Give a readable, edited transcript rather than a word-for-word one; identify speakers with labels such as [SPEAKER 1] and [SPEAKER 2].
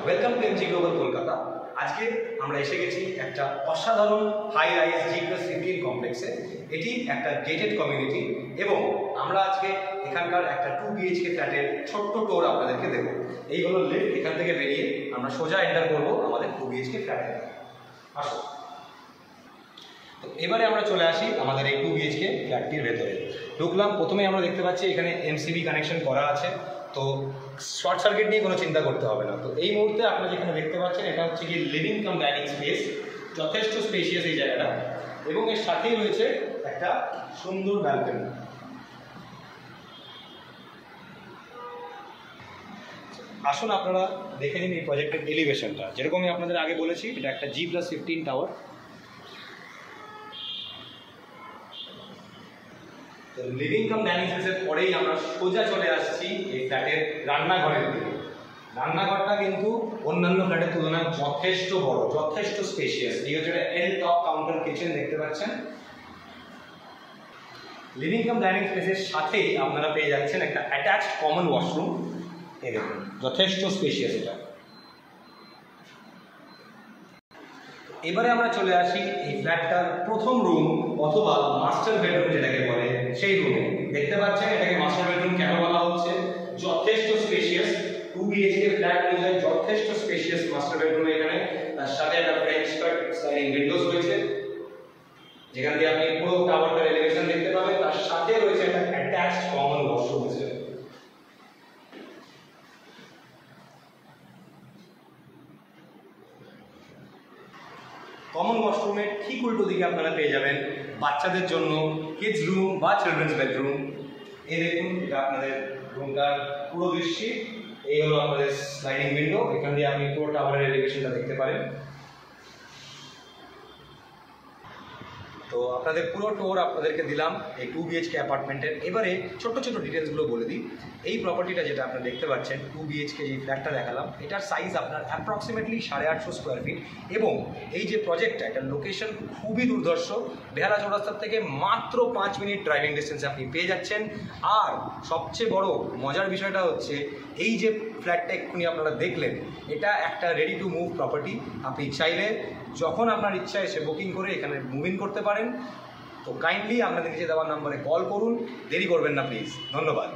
[SPEAKER 1] Welcome to MG global Kolkata. আজকে আমরা এসে গেছি একটা অসাধারণ হাই রাইজ G+15 কমপ্লেক্সে। এটি একটা গেটেড কমিউনিটি এবং আমরা আজকে এখানকার একটা 2 BHK ফ্ল্যাটের ছোট্ট টোর আপনাদেরকে দেবো। এই হলো লিফট, এখান থেকে বেরিয়ে আমরা সোজা এন্টার করবো আমাদের 2 BHK ফ্ল্যাটে। আসো, তো এবারে আমরা চলে আসি আমাদের এই 2 BHK ফ্ল্যাটটির ভেতরে। ঢুকলাম, প্রথমেই আমরা দেখতে পাচ্ছি এখানে MCB কানেকশন করা আছে, তো শর্ট সার্কিট নিয়ে কোনো চিন্তা করতে হবে না। তো এই মুহূর্তে আপনারা যেখানে দেখতে পাচ্ছেন এটা হচ্ছে কি লিভিং কাম ডাইনিং স্পেস, যথেষ্ট স্পেশিয়াস এই জায়গাটা, এবং এর সাথেই রয়েছে একটা সুন্দর ব্যালকনি। আসুন আপনারা দেখে নিন এই প্রজেক্টের এলিভেশনটা। যেরকম আমি আপনাদের আগে বলেছি, এটা একটা G+15 টাওয়ার। তো লিভিং কাম ডাইনিং স্পেসের পরেই আমরা সোজা চলে আসছি এই ফ্ল্যাটের রান্নাঘরের দিকে। রান্নাঘরটা কিন্তু অন্যান্য ফ্ল্যাটের তুলনায় যথেষ্ট বড়, যথেষ্ট স্পেশিয়াস। এই হচ্ছে এল টপ কাউন্টার কিচেন দেখতে পাচ্ছেন। লিভিং কাম ডাইনিং স্পেসের সাথেই আপনারা পেয়ে যাচ্ছেন একটা অ্যাটাচড কমন ওয়াশরুম। এই দেখুন, যথেষ্ট স্পেশিয়াস এটা। এবারে আমরা চলে আসি এই ফ্ল্যাটটার প্রথম রুম অথবা মাস্টার বেডরুম যেটাকে বলে, সেই রুমে। দেখতে পাচ্ছেন এটাকে মাস্টার বেডরুম কেন বলা হচ্ছে? যথেষ্ট স্পেশিয়াস 2 BHK ফ্ল্যাট অনুযায়ী যথেষ্ট স্পেশিয়াস মাস্টার বেডরুম এখানে। তার সাথে একটা ফ্রেঞ্চ কাট স্লাইডিং উইন্ডোজ রয়েছে, যেখান দিয়ে আপনি পুরো টাওয়ারটার এলিভেশন দেখতে পাবেন। তার সাথে রয়েছে একটা অ্যাটাচড কমন ওয়াশরুম আছে। কমন ওয়াশরুমের ঠিক উল্টো দিকে আপনারা পেয়ে যাবেন বাচ্চাদের জন্য কিডস রুম বা চিলড্রেন্স বেডরুম। এই দেখুন, এটা আপনাদের রুমটার পুরো দৃশ্য। এই হলো আপনাদের স্লাইডিং উইন্ডো, এখান দিয়ে আপনি পুরো টাওয়ারের এলিভেশনটা দেখতে পারেন। তো আপনাদের পুরো টোর আপনাদেরকে দিলাম এই 2 BHK অ্যাপার্টমেন্টের। এবারে ছোট ছোট ডিটেলসগুলো বলে দিই। এই প্রপার্টিটা যেটা আপনারা দেখতে পাচ্ছেন 2 BHK যে ফ্ল্যাটটা দেখালাম, এটার সাইজ আপনার অ্যাপ্রক্সিমেটলি 850 স্কোয়ার ফিট। এবং এই যে প্রজেক্টটা, এটার লোকেশন খুবই দুর্ধর্ষ। বেহালা চৌরাস্তা থেকে মাত্র 5 মিনিট ড্রাইভিং ডিস্টেন্সে আপনি পেয়ে যাচ্ছেন। আর সবচেয়ে বড় মজার বিষয়টা হচ্ছে, এই যে ফ্ল্যাটটা এক্ষুনি আপনারা দেখলেন, এটা একটা রেডি টু মুভ প্রপার্টি। আপনি চাইলে যখন আপনার ইচ্ছা এসে বুকিং করে এখানে মুভ ইন করতে পারেন। তো কাইন্ডলি আপনাদের নিচে দেওয়ার নম্বরে কল করুন, দেরি করবেন না প্লিজ। ধন্যবাদ।